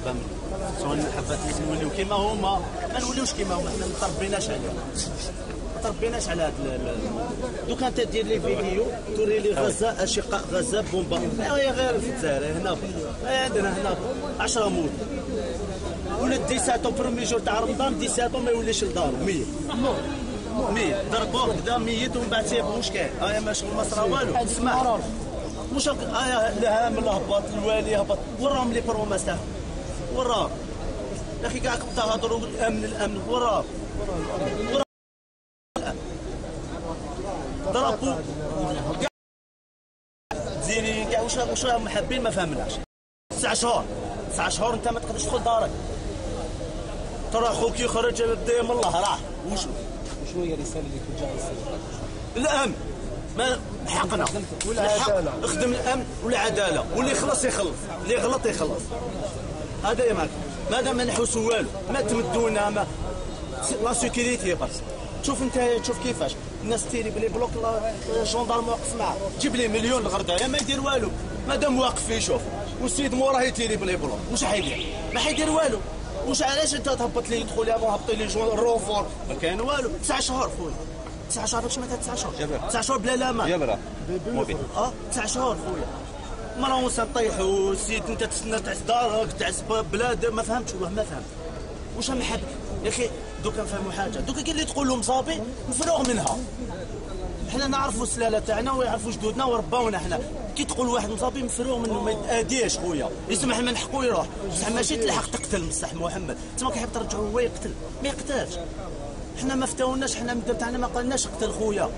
حبه سواء حبات نوليو كيما هما ما نوليوش كيما هما. حنا ما تربيناش عليهم، ما تربيناش على هاد دوكا انت دير لي فيديو توري لي غزه اشقاء غزه بومبا هي غير في الجزائر هنا عندنا هنا 10 موت ولد 17 برومي جور تاع رمضان 17 ما يوليش لدارو 100 ضربوه كدا ميت ومن بعد سيبوه واش كاين ما شغل ما صرا والو. اسمع واش الهام الهبط الوالي هبط وراهم لي بروماس تاعهم وراهم يا اخي كاع تهضروا الامن وراهم ضربوا كاع زيني كاع واش راهم حابين ما فهمناش. 9 شهور انت ما تقدرش تدخل دارك ترى خوك يخرج بدا من الله راه شنو هي الرساله اللي توجهها للسلطات؟ الامن ما حقنا والعداله اخدم الامن والعداله واللي يخلص اللي يغلط يخلص. هذا يا معك مادام ما نحوسوا والو ما تمدونا ما لا سيكوريتي بس. شوف انت شوف كيفاش الناس تيري بلي بلوك الجندارم واقف معاه جيب لي مليون الغردايه ما يدير والو مادام واقف يشوف والسيد موراه يتيري بلي بلوك واش حيدير؟ ما حيدير والو. واش علاش انت تهبط لي يدخل يا هبط لي جون الروفور ما كاين والو. 9 شهور خويا 9 شهور باش متى 9 شهور 9 شهور بلا لامان جبره 9 شهور خويا ما راهو نطيحوا السيد انت تسنى تاع دارك تاع بلاد ما فهمتش والله ما فهمت واش محب يا اخي. دوكا نفهموا حاجه دوكا كاين اللي تقول له مصابي مفروغ منها. حنا نعرفوا السلاله تاعنا ويعرفوا جدودنا ورباونا حنا كي تقول واحد مصابي مفروغ منه ما يتاديش خويا يسمح من حقه يروح بصح ماشي تلحق تقتل بصح محمد تما كيحب ترجعوا هو يقتل ما يقتلش. حنا ما فتاوناش حنا المدير تاعنا ما قالناش قتل خويا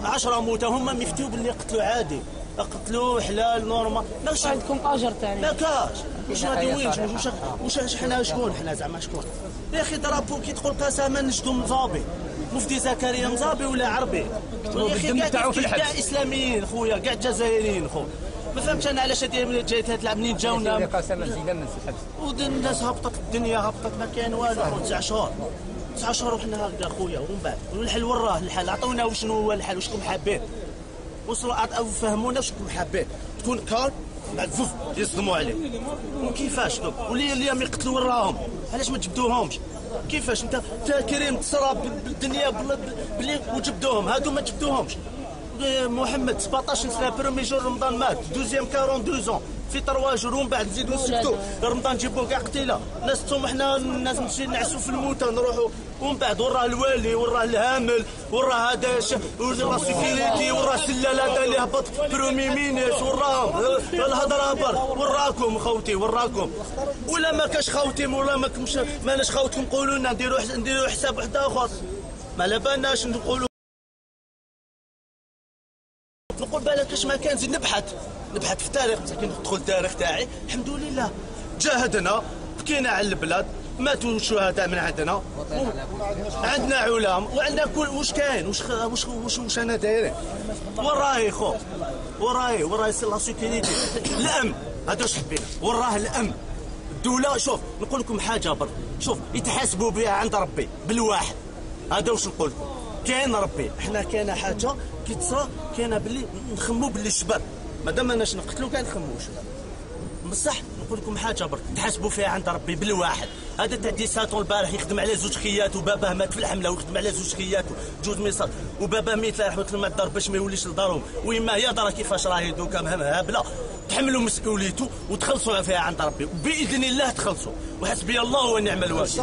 10 موتى هما ميفتيو باللي قتلوا عادي قتلوا حلال نورمال ماشي عندكم اجر ثاني ما كاش واش غادي وين واش حنا شكون حنا زعما شكون يا اخي ضربوا كي تقول قسما نجدوا مصابي مفتي زكريا مصابي ولا عربي يا اخي كاع اسلاميين خويا كاع جزائريين خويا ما فهمتش انا علاش هذه جايت تلعب منين جاونا قسما زيدا من الحبس والناس هبطت الدنيا هبطت ما كاين والو 9 شهور 9 شهور وحنا هكذا خويا ومن بعد والحل وراه الحل عطونا شنو هو الحل واش راكم حابين وصلوا فهمونا واش راكم حابين تكون كار بعد زوف يصدموا عليه وكيفاش دوك واللي يقتلوا وراهم علاش ما تجبدوهمش كيفاش انت كريم تصرى بالدنيا بلي وجبدوهم هادو ما جبدوهمش. محمد 17 سنه برومي جور رمضان مات دوزيام 42 زون في 3 جور ومن بعد نزيدو نسكتو رمضان نجيبوه كاع قتيله ناس توم حنا الناس نمشي نعسوا في الموتى نروحوا ومن بعد وراه الوالي وراه الهامل وراه هذا وراه سيكيريتي وراه سلاله هذا اللي هبط برومي مينيس وراهم الهضره بر وراكم خوتي وراكم ولا ما كاش خوتي ولا ماناش خوتكم قولوا لنا نديروا حساب واحد اخر ما على بالناش نقولوا نقول بالك اش ما كان زيد نبحث في التاريخ مسكين ندخل التاريخ تاعي الحمد لله جاهدنا بكينا على البلاد ماتوا الشهداء من عندنا عندنا علام وعندنا كل واش كاين واش انا دايرين وراي خو وراي لا سيكوريتي الامن هذا واش حبينا وراه الامن الدوله. شوف نقول لكم حاجه برك شوف يتحاسبوا بها عند ربي بالواحد هذا واش نقول لكم كاين ربي حنا كاينه حاجه كي تصرا كاينه باللي نخمو باللي الشباب مادام ماناش نقتلوا كاع نخمو الشباب بصح نقول لكم حاجه برك تحاسبوا فيها عند ربي بالواحد. هذا تاع 17 البارح يخدم على 2 خيات وباباه مات في الحمله ويخدم على 2 خيات وجوج ميصات وباباه ميت الله يرحمه الله الدار باش ما يوليش لدارهم ويما هي دار كيفاش راهي دوكا هبله تحملوا مسؤوليته وتخلصوا فيها عند ربي باذن الله تخلصوا وحسبي الله ونعم الوكيل.